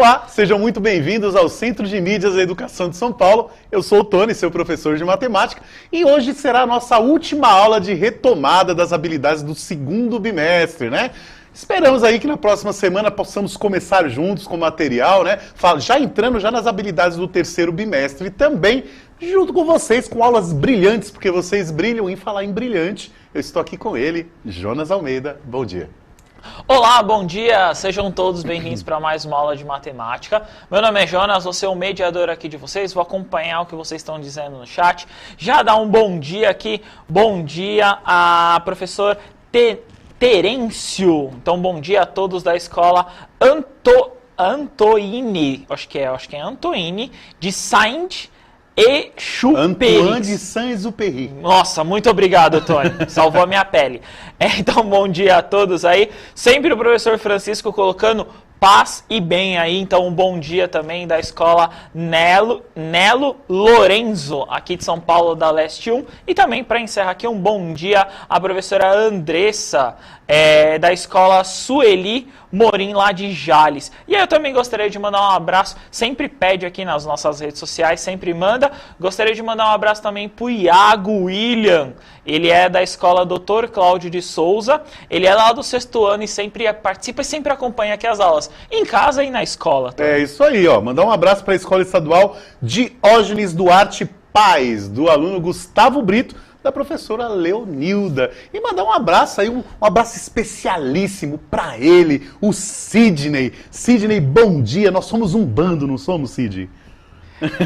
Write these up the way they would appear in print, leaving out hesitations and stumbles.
Olá, sejam muito bem-vindos ao Centro de Mídias e Educação de São Paulo. Eu sou o Tony, seu professor de matemática, e hoje será a nossa última aula de retomada das habilidades do segundo bimestre, né? Esperamos aí que na próxima semana possamos começar juntos com o material, né? Já entrando nas habilidades do terceiro bimestre e também junto com vocês com aulas brilhantes, porque vocês brilham em falar em brilhante. Eu estou aqui com ele, Jonas Almeida. Bom dia. Olá, bom dia! Sejam todos bem-vindos para mais uma aula de matemática. Meu nome é Jonas, vou ser o mediador aqui de vocês, vou acompanhar o que vocês estão dizendo no chat. Já dá um bom dia aqui, bom dia a professor Terêncio. Então, bom dia a todos da escola Antoine, acho que é Antoine, de Saint Antoine de Saint-Exupéry. Nossa, muito obrigado, Tony. Salvou a minha pele. Então, bom dia a todos aí. Sempre o professor Francisco colocando paz e bem aí. Então, um bom dia também da escola Nelo Lorenzo, aqui de São Paulo, da Leste 1. E também, para encerrar aqui, um bom dia à professora Andressa, da escola Sueli Morim, lá de Jales. E aí eu também gostaria de mandar um abraço, sempre pede aqui nas nossas redes sociais, sempre manda. Gostaria de mandar um abraço também pro Iago William. Ele é da escola Dr. Cláudio de Souza. Ele é lá do 6º ano e sempre participa e sempre acompanha aqui as aulas, em casa e na escola. Também. É isso aí, ó. Mandar um abraço para a Escola Estadual Diógenes Duarte Paz, do aluno Gustavo Brito, da professora Leonilda. E mandar um abraço aí, um abraço especialíssimo para ele, o Sidney. Sidney, bom dia. Nós somos um bando, não somos, Sid?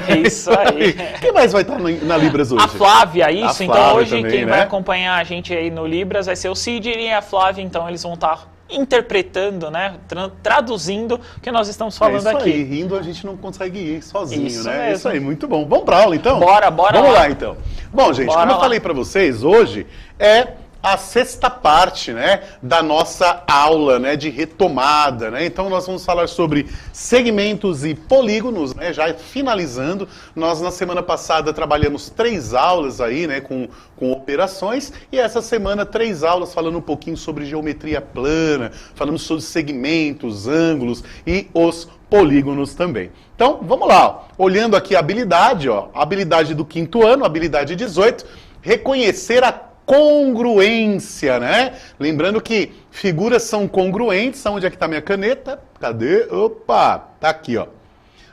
É isso aí. Quem mais vai estar na Libras hoje? A Flávia, isso. A Flávia então hoje também, quem né? vai acompanhar a gente aí no Libras vai ser o Sidney e a Flávia. Então eles vão estar interpretando, né, traduzindo o que nós estamos falando aqui. Aí, rindo a gente não consegue ir sozinho, isso né? Mesmo. Isso aí, muito bom. Vamos pra aula então? Bora Vamos lá então. Bom, gente, como eu falei para vocês, hoje é a 6ª parte, né, da nossa aula, né, de retomada, né? Então nós vamos falar sobre segmentos e polígonos, né, já finalizando. Nós na semana passada trabalhamos 3 aulas aí, né, com operações, e essa semana 3 aulas falando um pouquinho sobre geometria plana, falamos sobre segmentos, ângulos e os polígonos também. Então, vamos lá, ó. Olhando aqui a habilidade, ó, habilidade do 5º ano, habilidade 18, reconhecer a congruência, né? Lembrando que figuras são congruentes. Onde é que está minha caneta? Cadê? Opa, tá aqui, ó.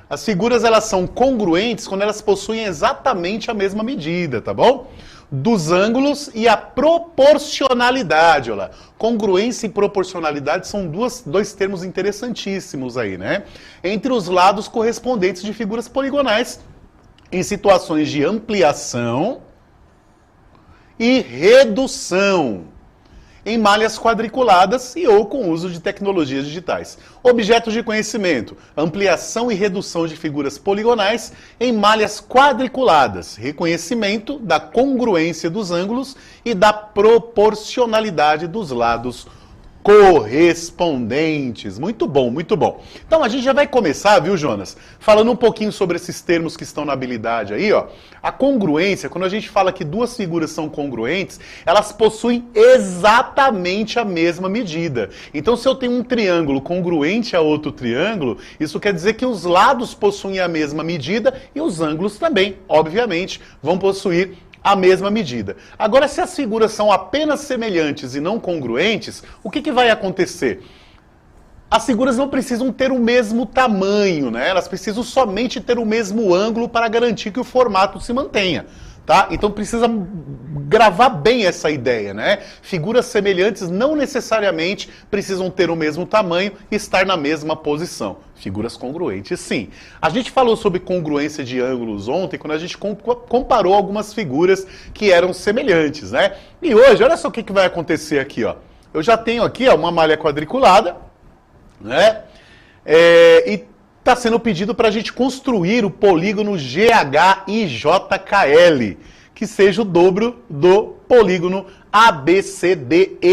As figuras, elas são congruentes quando elas possuem exatamente a mesma medida, tá bom? Dos ângulos e a proporcionalidade, olha lá. Congruência e proporcionalidade são dois termos interessantíssimos aí, né? Entre os lados correspondentes de figuras poligonais em situações de ampliação e redução em malhas quadriculadas e ou com uso de tecnologias digitais. Objetos de conhecimento: ampliação e redução de figuras poligonais em malhas quadriculadas, reconhecimento da congruência dos ângulos e da proporcionalidade dos lados correspondentes. Muito bom, muito bom. Então a gente já vai começar, viu, Jonas? Falando um pouquinho sobre esses termos que estão na habilidade aí, ó. A congruência, quando a gente fala que duas figuras são congruentes, elas possuem exatamente a mesma medida. Então se eu tenho um triângulo congruente a outro triângulo, isso quer dizer que os lados possuem a mesma medida e os ângulos também, obviamente, vão possuir a mesma medida. Agora, se as figuras são apenas semelhantes e não congruentes, o que vai acontecer? As figuras não precisam ter o mesmo tamanho, né? Elas precisam somente ter o mesmo ângulo para garantir que o formato se mantenha, tá? Então precisa gravar bem essa ideia, né? Figuras semelhantes não necessariamente precisam ter o mesmo tamanho e estar na mesma posição. Figuras congruentes, sim. A gente falou sobre congruência de ângulos ontem, quando a gente comparou algumas figuras que eram semelhantes, né? E hoje, olha só o que vai acontecer aqui, ó. Eu já tenho aqui, ó, uma malha quadriculada, né? E está sendo pedido para a gente construir o polígono GHIJKL, que seja o dobro do polígono ABCDEF.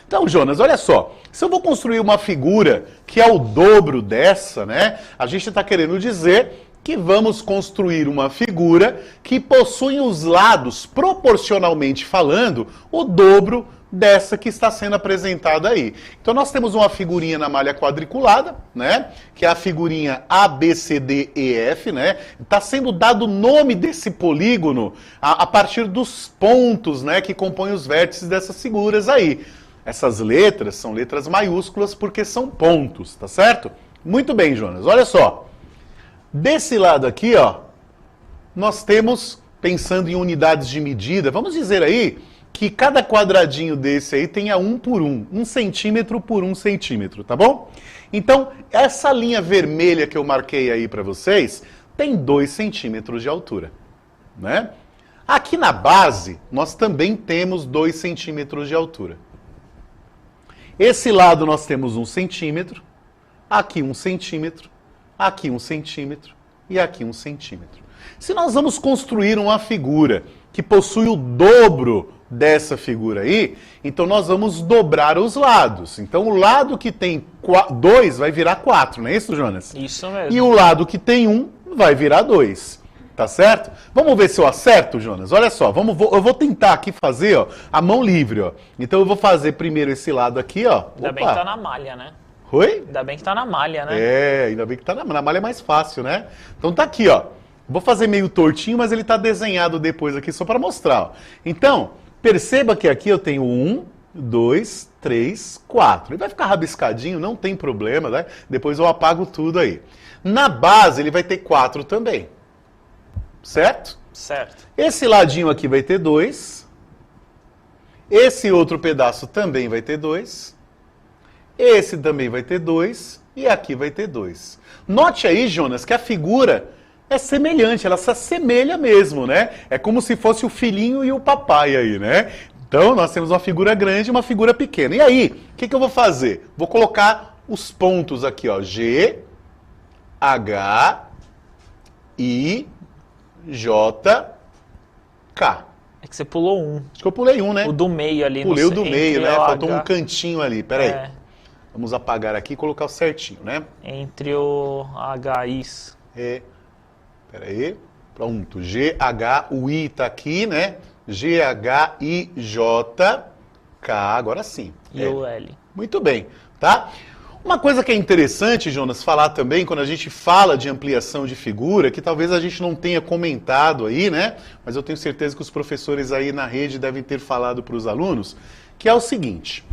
Então, Jonas, olha só. Se eu vou construir uma figura que é o dobro dessa, né? A gente está querendo dizer que vamos construir uma figura que possui os lados, proporcionalmente falando, o dobro dessa que está sendo apresentada aí. Então nós temos uma figurinha na malha quadriculada, né? Que é a figurinha ABCDEF, né? Está sendo dado o nome desse polígono a partir dos pontos, né? Que compõem os vértices dessas figuras aí. Essas letras são letras maiúsculas porque são pontos, tá certo? Muito bem, Jonas. Olha só. Desse lado aqui, ó, nós temos, pensando em unidades de medida, vamos dizer aí que cada quadradinho desse aí tenha 1 por 1, 1 centímetro por 1 centímetro, tá bom? Então, essa linha vermelha que eu marquei aí para vocês tem 2 centímetros de altura, né? Aqui na base, nós também temos 2 centímetros de altura. Esse lado nós temos 1 centímetro, aqui 1 centímetro, aqui 1 centímetro e aqui 1 centímetro. Se nós vamos construir uma figura que possui o dobro dessa figura aí, então nós vamos dobrar os lados. Então o lado que tem 2 vai virar 4, não é isso, Jonas? Isso mesmo. E o lado que tem 1 vai virar 2. Tá certo? Vamos ver se eu acerto, Jonas? Olha só, eu vou tentar aqui fazer, ó, a mão livre, ó. Então eu vou fazer primeiro esse lado aqui, ó. Ainda bem que tá na malha, né? Oi? Ainda bem que tá na malha, né? É, ainda bem que tá na malha é mais fácil, né? Então tá aqui, ó. Vou fazer meio tortinho, mas ele tá desenhado depois aqui só para mostrar, ó. Então, perceba que aqui eu tenho 1, 2, 3, 4. Ele vai ficar rabiscadinho, não tem problema, né? Depois eu apago tudo aí. Na base ele vai ter 4 também. Certo? Certo. Esse ladinho aqui vai ter 2. Esse outro pedaço também vai ter 2. Esse também vai ter 2. E aqui vai ter 2. Note aí, Jonas, que a figura é semelhante, ela se assemelha mesmo, né? É como se fosse o filhinho e o papai aí, né? Então, nós temos uma figura grande e uma figura pequena. E aí, o que eu vou fazer? Vou colocar os pontos aqui, ó. G, H, I, J, K. É que você pulou um. Acho que eu pulei um, né? O do meio ali. Pulei o do meio, né? Faltou H. um cantinho ali. Pera aí. É. Vamos apagar aqui e colocar o certinho, né? Entre o H e Is. Pera aí. Pronto. G, H, o I tá aqui, né? G, H, I, J, K. Agora sim. E o L. Muito bem, tá? Uma coisa que é interessante, Jonas, falar também, quando a gente fala de ampliação de figura, que talvez a gente não tenha comentado aí, né? Mas eu tenho certeza que os professores aí na rede devem ter falado para os alunos, que é o seguinte.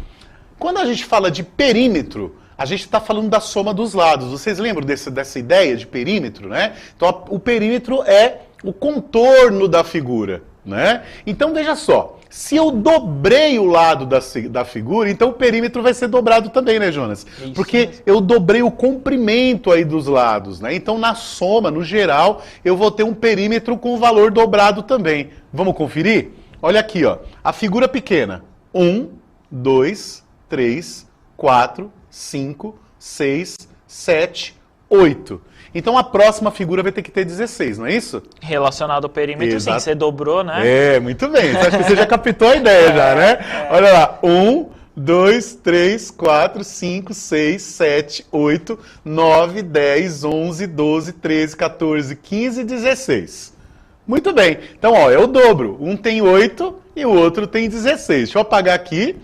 Quando a gente fala de perímetro, a gente está falando da soma dos lados. Vocês lembram dessa ideia de perímetro, né? Então, o perímetro é o contorno da figura, né? Então, veja só. Se eu dobrei o lado da figura, então o perímetro vai ser dobrado também, né, Jonas? Isso Porque mesmo. eu dobrei o comprimento aí dos lados, né? Então, na soma, no geral, eu vou ter um perímetro com o valor dobrado também. Vamos conferir? Olha aqui, ó. A figura pequena. 1, 2, 3, 4, 5, 6, 7, 8. Então a próxima figura vai ter que ter 16, não é isso? Relacionado ao perímetro, Exato. sim, você dobrou, né? É, muito bem. Acho que você já captou a ideia já, né? Olha lá. 1, 2, 3, 4, 5, 6, 7, 8, 9, 10, 11, 12, 13, 14, 15 e 16. Muito bem. Então, ó, é o dobro. Um tem 8 e o outro tem 16. Deixa eu apagar aqui.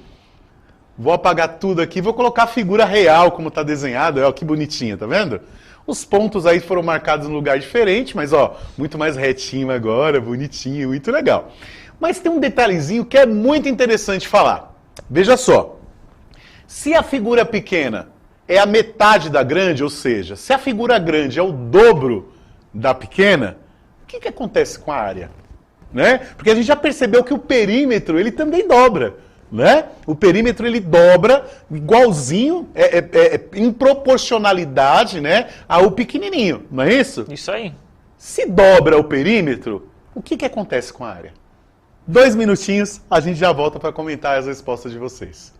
Vou apagar tudo aqui. Vou colocar a figura real como está desenhada. Olha que bonitinha, tá vendo? Os pontos aí foram marcados em lugar diferente, mas ó, muito mais retinho agora, bonitinho, muito legal. Mas tem um detalhezinho que é muito interessante falar. Veja só. Se a figura pequena é a metade da grande, ou seja, se a figura grande é o dobro da pequena, o que acontece com a área? Né? Porque a gente já percebeu que o perímetro ele também dobra. Né? O perímetro ele dobra igualzinho, em proporcionalidade, né, ao pequenininho, não é isso? Isso aí. Se dobra o perímetro, o que acontece com a área? 2 minutinhos, a gente já volta para comentar as respostas de vocês.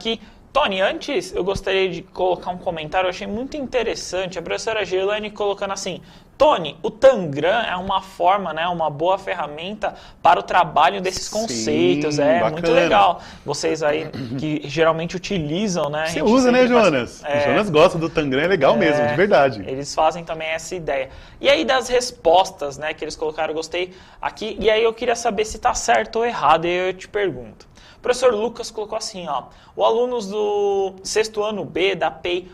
aqui. Tony, antes eu gostaria de colocar um comentário, eu achei muito interessante, a professora Girlane colocando assim, Tony, o Tangram é uma forma, né, uma boa ferramenta para o trabalho desses conceitos, bacana. Muito legal. Vocês aí que geralmente utilizam, né? Você usa, né, Jonas? O Jonas gosta do Tangram, é legal mesmo, de verdade. Eles fazem também essa ideia. E aí das respostas, né, que eles colocaram, eu gostei aqui, e aí eu queria saber se está certo ou errado, e eu te pergunto. O professor Lucas colocou assim, ó, o alunos do 6º ano B da PEI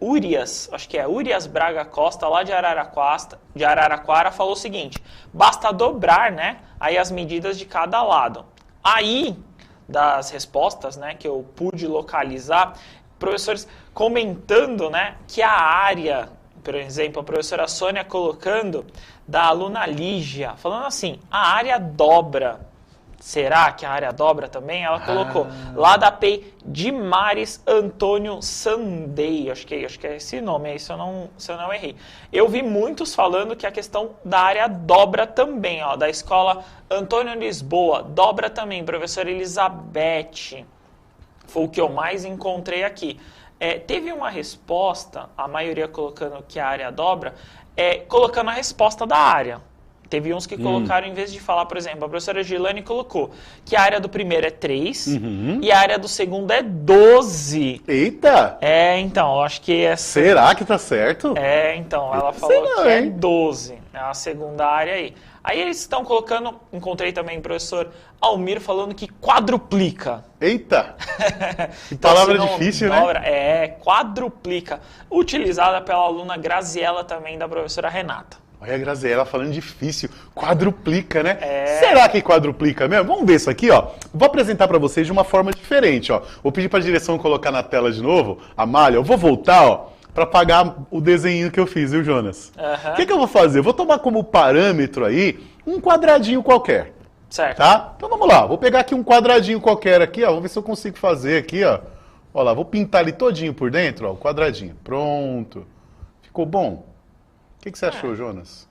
Urias, acho que é Urias Braga Costa, lá de Araraquara, falou o seguinte, basta dobrar, né, aí as medidas de cada lado. Aí, das respostas, né, que eu pude localizar, professores comentando, né, que a área, por exemplo, a professora Sônia colocando, da aluna Lígia, falando assim, a área dobra. Será que a área dobra também? Ela colocou lá da PEI Dimares Antônio Sandei. Acho que é esse nome aí, se eu não errei. Eu vi muitos falando que a questão da área dobra também, ó, da escola Antônio Lisboa. Dobra também, professora Elizabeth. Foi o que eu mais encontrei aqui. Teve uma resposta, a maioria colocando que a área dobra, colocando a resposta da área. Teve uns que colocaram, em vez de falar, por exemplo, a professora Gilane colocou que a área do primeiro é 3 e a área do segundo é 12. Eita! Então, eu acho que essa... Será que tá certo? Então, ela falou que é 12, é a segunda área aí. Aí eles estão colocando, encontrei também o professor Almir falando que quadruplica. Eita! Que palavra difícil, dobra, né? Quadruplica. Utilizada pela aluna Graziela também, da professora Renata. Olha a Graziela falando difícil, quadruplica, né? Será que quadruplica mesmo? Vamos ver isso aqui, ó. Vou apresentar para vocês de uma forma diferente, ó. Vou pedir para a direção colocar na tela de novo, a malha. Eu vou voltar, ó, para pagar o desenho que eu fiz, viu, Jonas? O que eu vou fazer? Eu vou tomar como parâmetro aí um quadradinho qualquer. Certo. Tá? Então vamos lá. Vou pegar aqui um quadradinho qualquer aqui, ó. Vamos ver se eu consigo fazer aqui, ó. Olha lá, vou pintar ele todinho por dentro, ó, o quadradinho. Pronto. Ficou bom? O que você achou, Jonas?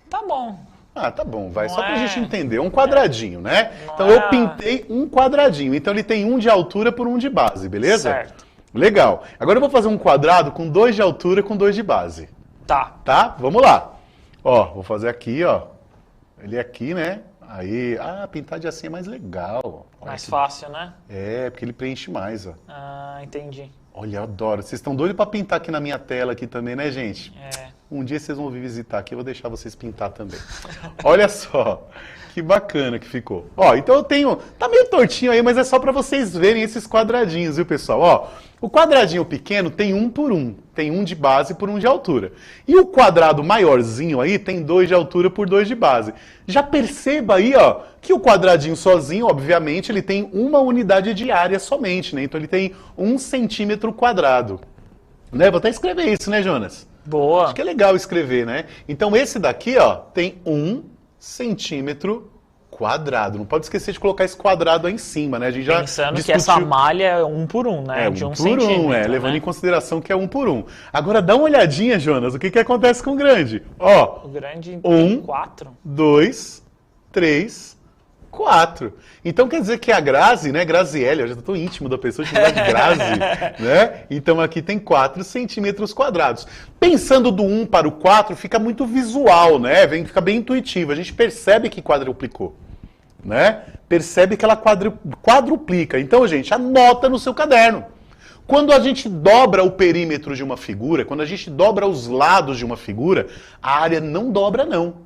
Tá bom. Tá bom, vai. Só pra gente entender. Um quadradinho, né? Então eu pintei um quadradinho. Então ele tem um de altura por um de base, beleza? Certo. Legal. Agora eu vou fazer um quadrado com 2 de altura com 2 de base. Tá? Vamos lá. Ó, vou fazer aqui, ó. Ele aqui, né? Aí, pintar de assim é mais legal. Olha mais fácil, né? Porque ele preenche mais, ó. Entendi. Olha, eu adoro. Vocês estão doidos pra pintar aqui na minha tela aqui também, né, gente? Um dia vocês vão vir visitar aqui, eu vou deixar vocês pintar também. Olha só, que bacana que ficou. Ó, então eu tenho... Tá meio tortinho aí, mas é só pra vocês verem esses quadradinhos, viu, pessoal? Ó, o quadradinho pequeno tem 1 por 1. Tem 1 de base por 1 de altura. E o quadrado maiorzinho aí tem 2 de altura por 2 de base. Já perceba aí, ó, que o quadradinho sozinho, obviamente, ele tem uma unidade de área somente, né? Então ele tem 1 centímetro quadrado. Né? Vou até escrever isso, né, Jonas? Boa. Acho que é legal escrever, né? Então esse daqui, ó, tem 1 centímetro quadrado. Não pode esquecer de colocar esse quadrado aí em cima, né? A gente já pensando que essa malha é 1 por 1, né? De 1 por 1, levando em consideração que é 1 por 1. Agora dá uma olhadinha, Jonas, o que acontece com o grande? Ó, o grande tem 4. 2, 3, 4. Então quer dizer que a Grazi, né, Graziele, eu já estou íntimo da pessoa, chamada de Grazi, né? Então aqui tem 4 centímetros quadrados. Pensando do 1 para o 4, fica muito visual, né? Fica bem intuitivo. A gente percebe que quadruplicou, né? Percebe que ela quadruplica. Então, gente, anota no seu caderno. Quando a gente dobra o perímetro de uma figura, quando a gente dobra os lados de uma figura, a área não dobra, não.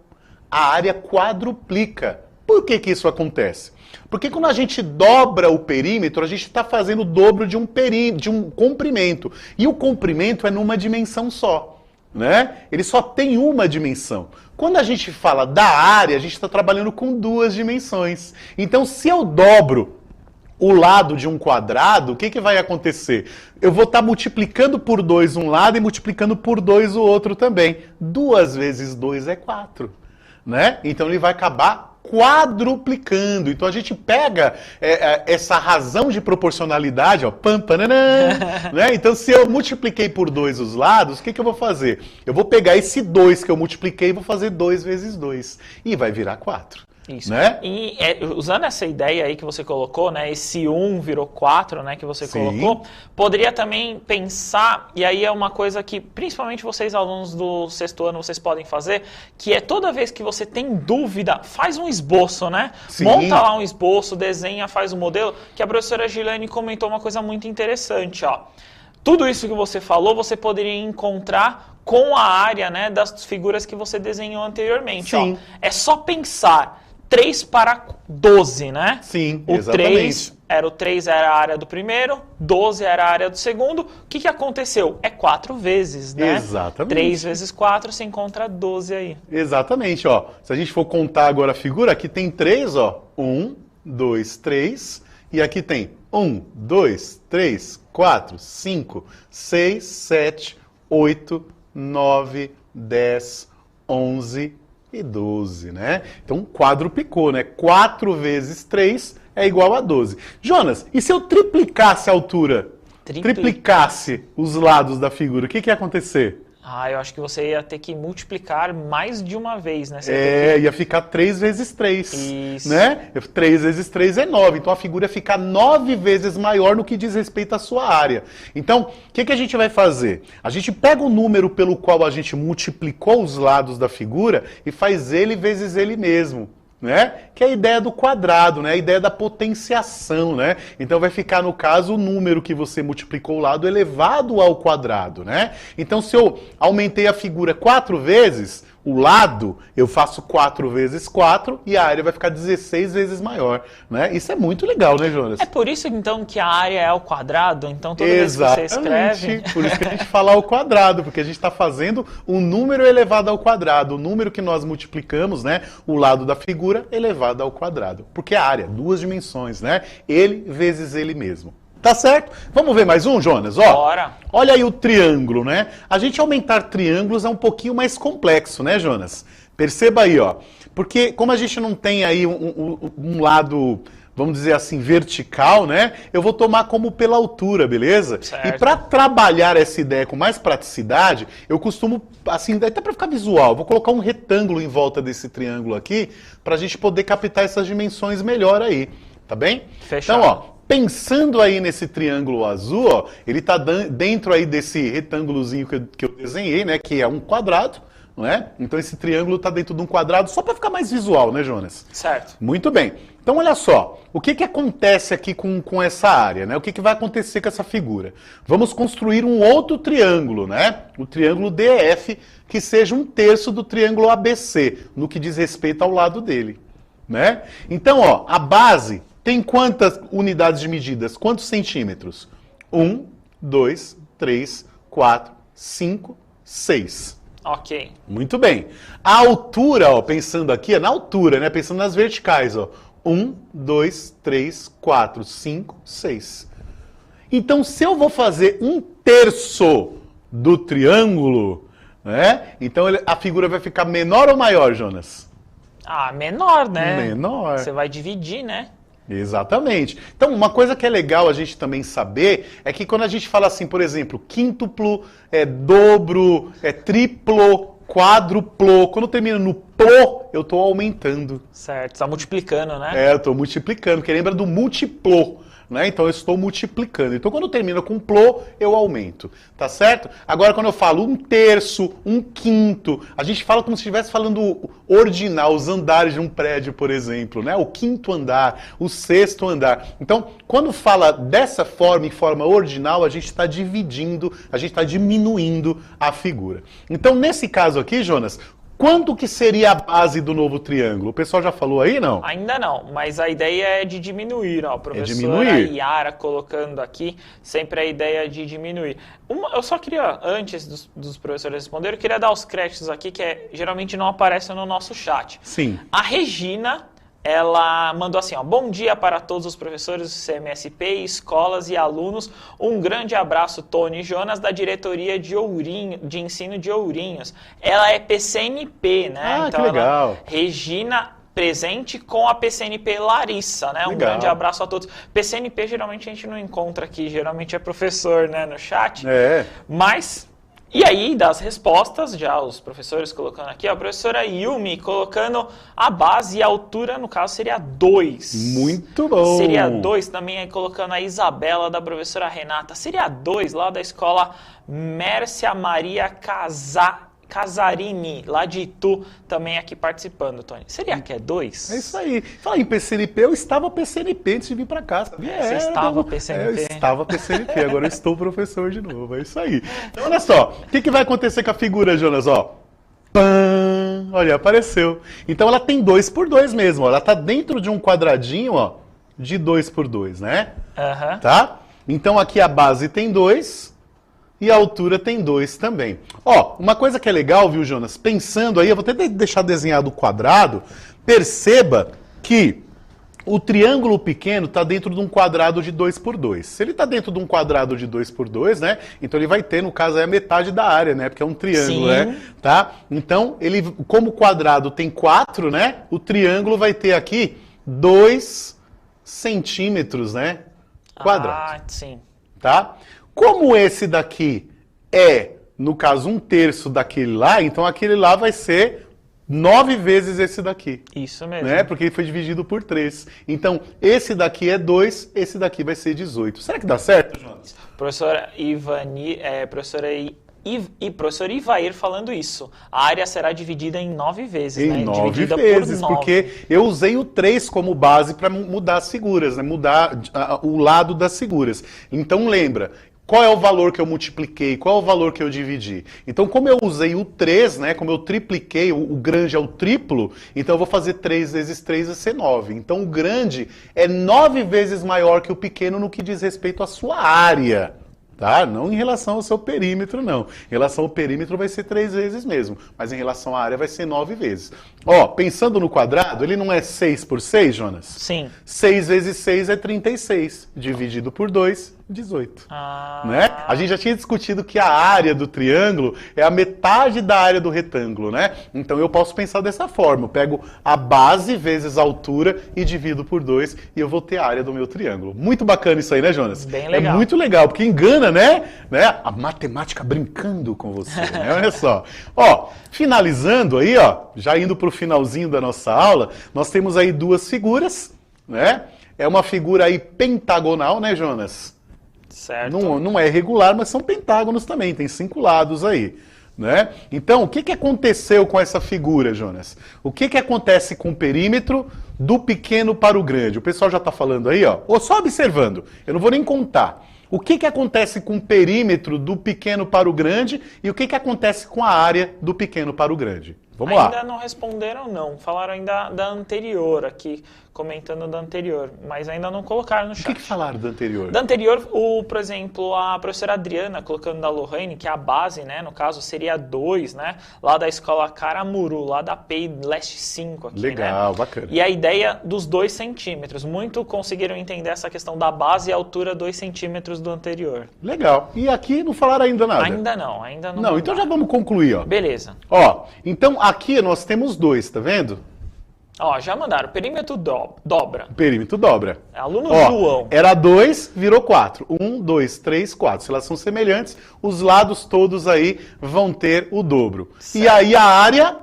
A área quadruplica. Por que isso acontece? Porque quando a gente dobra o perímetro, a gente está fazendo o dobro de um comprimento. E o comprimento é numa dimensão só, né? Ele só tem uma dimensão. Quando a gente fala da área, a gente está trabalhando com 2 dimensões. Então, se eu dobro o lado de um quadrado, o que vai acontecer? Eu vou estar multiplicando por 2 um lado e multiplicando por 2 o outro também. 2 vezes 2 é 4, né? Então ele vai acabar quadruplicando. Então a gente pega essa razão de proporcionalidade, ó, né? Então se eu multipliquei por 2 os lados, o que eu vou fazer? Eu vou pegar esse 2 que eu multipliquei e vou fazer 2 vezes 2. E vai virar 4. Isso. Né? E usando essa ideia aí que você colocou, né, esse 1 virou 4, né, que você colocou, poderia também pensar, e aí é uma coisa que principalmente vocês alunos do 6º ano vocês podem fazer, que é toda vez que você tem dúvida, faz um esboço, né? Sim. Monta lá um esboço, desenha, faz um modelo, que a professora Gilane comentou uma coisa muito interessante, ó. Tudo isso que você falou, você poderia encontrar com a área, né, das figuras que você desenhou anteriormente. Sim. Ó. É só pensar 3 para 12, né? Sim, o exatamente. O 3 era a área do primeiro, 12 era a área do segundo. O que aconteceu? É 4 vezes, né? Exatamente. 3 vezes 4, você encontra 12 aí. Exatamente, ó. Se a gente for contar agora a figura, aqui tem 3, ó. 1, 2, 3. E aqui tem 1, 2, 3, 4, 5, 6, 7, 8, 9, 10, 11 e 12, né? Então, quadruplicou, né? 4 vezes 3 é igual a 12. Jonas, e se eu triplicasse a altura? Triplicasse os lados da figura, o que ia acontecer? Eu acho que você ia ter que multiplicar mais de uma vez, né? Ia ficar 3 vezes 3. Isso. Né? 3 vezes 3 é 9. Então a figura ia ficar 9 vezes maior no que diz respeito à sua área. Então, o que a gente vai fazer? A gente pega o número pelo qual a gente multiplicou os lados da figura e faz ele vezes ele mesmo. Né? Que é a ideia do quadrado, né? A ideia da potenciação, né? Então vai ficar, no caso, o número que você multiplicou o lado elevado ao quadrado, né? Então se eu aumentei a figura 4 vezes, o lado eu faço 4 vezes 4 e a área vai ficar 16 vezes maior, né? Isso é muito legal, né, Jonas? É por isso, então, que a área é ao quadrado? Então, toda vez que você escreve... Por isso que a gente fala ao quadrado, porque a gente está fazendo um número elevado ao quadrado. O número que nós multiplicamos, né? O lado da figura elevado ao quadrado. Porque a área, 2 dimensões, né? Ele vezes ele mesmo. Tá certo? Vamos ver mais um, Jonas? Ó, bora. Olha aí o triângulo, né? A gente aumentar triângulos é um pouquinho mais complexo, né, Jonas? Perceba aí, ó. Porque como a gente não tem aí um lado, vamos dizer assim, vertical, né? Eu vou tomar como pela altura, beleza? Certo. E para trabalhar essa ideia com mais praticidade, eu costumo, assim, até para ficar visual, vou colocar um retângulo em volta desse triângulo aqui, para a gente poder captar essas dimensões melhor aí, tá bem? Fechado. Então, ó, pensando aí nesse triângulo azul, ó, ele está dentro aí desse retângulozinho que eu desenhei, né, que é um quadrado, não é? Então esse triângulo está dentro de um quadrado, só para ficar mais visual, né, Jonas? Certo. Muito bem. Então olha só, o que acontece aqui com essa área, né? O que vai acontecer com essa figura? Vamos construir um outro triângulo, né? O triângulo DEF, que seja 1/3 do triângulo ABC, no que diz respeito ao lado dele, né? Então, ó, a base tem quantas unidades de medidas? Quantos centímetros? 1, 2, 3, 4, 5, 6. Ok. Muito bem. A altura, ó, pensando aqui, é na altura, né? Pensando nas verticais, ó. 1, 2, 3, 4, 5, 6. Então, se eu vou fazer 1/3 do triângulo, né? Então a figura vai ficar menor ou maior, Jonas? Menor, né? Menor. Você vai dividir, né? Exatamente. Então, uma coisa que é legal a gente também saber é que quando a gente fala assim, por exemplo, quíntuplo, dobro, triplo, quádruplo, quando termina no plo, eu estou aumentando. Certo, está multiplicando, né? Eu estou multiplicando, que lembra do múltiplo, né? Então eu estou multiplicando. Então quando termina com plo, eu aumento, tá certo? Agora quando eu falo 1/3, 1/5, a gente fala como se estivesse falando ordinal, os andares de um prédio, por exemplo, né? O 5º andar, o 6º andar. Então, quando fala dessa forma, em forma ordinal, a gente está dividindo, a gente está diminuindo a figura. Então, nesse caso aqui, Jonas, quanto que seria a base do novo triângulo? O pessoal já falou aí, não? Ainda não, mas a ideia é de diminuir, ó. A professora Yara colocando aqui sempre a ideia de diminuir. Eu só queria, antes dos professores responderem, eu queria dar os créditos aqui, que geralmente não aparecem no nosso chat. Sim. A Regina, ela mandou assim, ó: bom dia para todos os professores do CMSP, escolas e alunos. Um grande abraço, Tony e Jonas, da diretoria de ensino de Ourinhos. Ela é PCNP, né? Então, que legal. Regina, presente com a PCNP Larissa, né? Um grande abraço a todos. PCNP geralmente a gente não encontra aqui, geralmente é professor, né, no chat. É. Mas E aí, das respostas, já os professores colocando aqui, a professora Yumi colocando a base e a altura, no caso, seria 2. Muito bom. Seria 2, também aí colocando a Isabela, da professora Renata. Seria 2, lá da escola Mércia Maria Casarini, lá de Itu, também aqui participando, Tony. Seria que é 2? É isso aí. Fala em PCNP, eu estava PCNP antes de vir para cá, sabia? Você estava PCNP? Eu estava PCNP, agora eu estou professor de novo, é isso aí. Então, olha só, o que vai acontecer com a figura, Jonas? Ó, pam, olha, apareceu. Então, ela tem 2 por 2 mesmo, ó. Ela está dentro de um quadradinho, ó, de 2 por 2, né? Aham. Tá? Então, aqui a base tem 2... E a altura tem 2 também. Ó, uma coisa que é legal, viu, Jonas? Pensando aí, eu vou até deixar desenhado o quadrado. Perceba que o triângulo pequeno está dentro de um quadrado de 2 por 2. Se ele está dentro de um quadrado de 2 por 2, né? Então ele vai ter, no caso, aí, a metade da área, né? Porque é um triângulo, Sim. né? Tá? Então, ele, como o quadrado tem 4, né? O triângulo vai ter aqui 2 centímetros, né? Quadrado. Ah, sim. Tá? Como esse daqui é, no caso, 1/3 daquele lá, então aquele lá vai ser 9 vezes esse daqui. Isso mesmo. Né? Porque ele foi dividido por 3. Então, esse daqui é 2, esse daqui vai ser 18. Será que dá certo, Jonas? Professora Ivani, professor Ivair falando isso. A área será dividida em 9 vezes, Em né? 9 Dividida vezes, por 9. porque eu usei o 3 como base para mudar as figuras, né? Mudar o lado das figuras. Então, lembra, qual é o valor que eu multipliquei? Qual é o valor que eu dividi? Então, como eu usei o 3, né? Como eu tripliquei, o grande é o triplo, então eu vou fazer 3 vezes 3 vai ser 9. Então, o grande é 9 vezes maior que o pequeno no que diz respeito à sua área. Tá? Não em relação ao seu perímetro, não. Em relação ao perímetro vai ser 3 vezes mesmo, mas em relação à área vai ser 9 vezes. Ó, pensando no quadrado, ele não é 6 por 6, Jonas? Sim. 6 vezes 6 é 36, dividido por 2, 18. Né? A gente já tinha discutido que a área do triângulo é a metade da área do retângulo, né? Então eu posso pensar dessa forma, eu pego a base vezes a altura e divido por 2 e eu vou ter a área do meu triângulo. Muito bacana isso aí, né, Jonas? Bem legal. É muito legal, porque engana, né? A matemática brincando com você, né? Olha só. Ó, finalizando aí, ó, já indo para o finalzinho da nossa aula, nós temos aí 2 figuras, né? É uma figura aí pentagonal, né, Jonas? Certo. Não é regular, mas são pentágonos também, tem 5 lados aí. Né? Então, o que aconteceu com essa figura, Jonas? O que acontece com o perímetro do pequeno para o grande? O pessoal já está falando aí, ó. Ou só observando, eu não vou nem contar. O que acontece com o perímetro do pequeno para o grande e o que acontece com a área do pequeno para o grande? Vamos lá. Ainda não responderam, não. Falaram ainda da anterior aqui, comentando da anterior, mas ainda não colocaram no chat. O que falaram da anterior? Da anterior, por exemplo, a professora Adriana colocando da Lohane, que é a base, né, no caso seria 2, né, lá da escola Caramuru, lá da PEI Leste 5 aqui, Legal, né? bacana. E a ideia dos 2 centímetros. Muito conseguiram entender essa questão da base e a altura 2 centímetros do anterior. Legal. E aqui não falaram ainda nada? Ainda não. Não, então já vamos concluir, ó. Beleza. Ó, então aqui nós temos 2, tá vendo? Ó, já mandaram. Perímetro dobra. O perímetro dobra. Aluno Ó, João. era 2, virou 4. 1, 2, 3, 4. Se elas são semelhantes, os lados todos aí vão ter o dobro. Certo. E aí a área...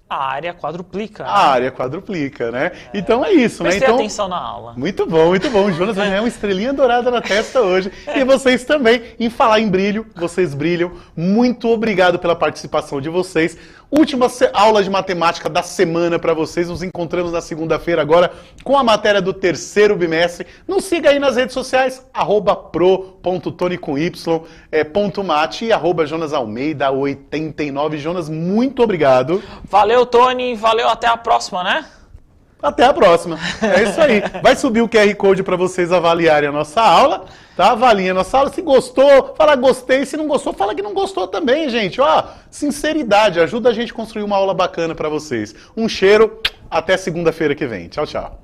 A área quadruplica. A área quadruplica, né? Então é isso, né? Prestei Então, atenção na aula. muito bom, muito bom. O Jonas vai ganhar uma estrelinha dourada na testa hoje. E vocês também, em falar em brilho, vocês brilham. Muito obrigado pela participação de vocês. Última aula de matemática da semana para vocês. Nos encontramos na segunda-feira agora com a matéria do 3º bimestre. Nos siga aí nas redes sociais, @pro.tony com y, .mate e @jonasalmeida89. Jonas, muito obrigado. Valeu, Tony. Valeu, até a próxima, né? Até a próxima. É isso aí. Vai subir o QR Code para vocês avaliarem a nossa aula, tá? Avaliem a nossa aula. Se gostou, fala gostei. Se não gostou, fala que não gostou também, gente. Ó, sinceridade, ajuda a gente a construir uma aula bacana para vocês. Um cheiro, até segunda-feira que vem. Tchau, tchau.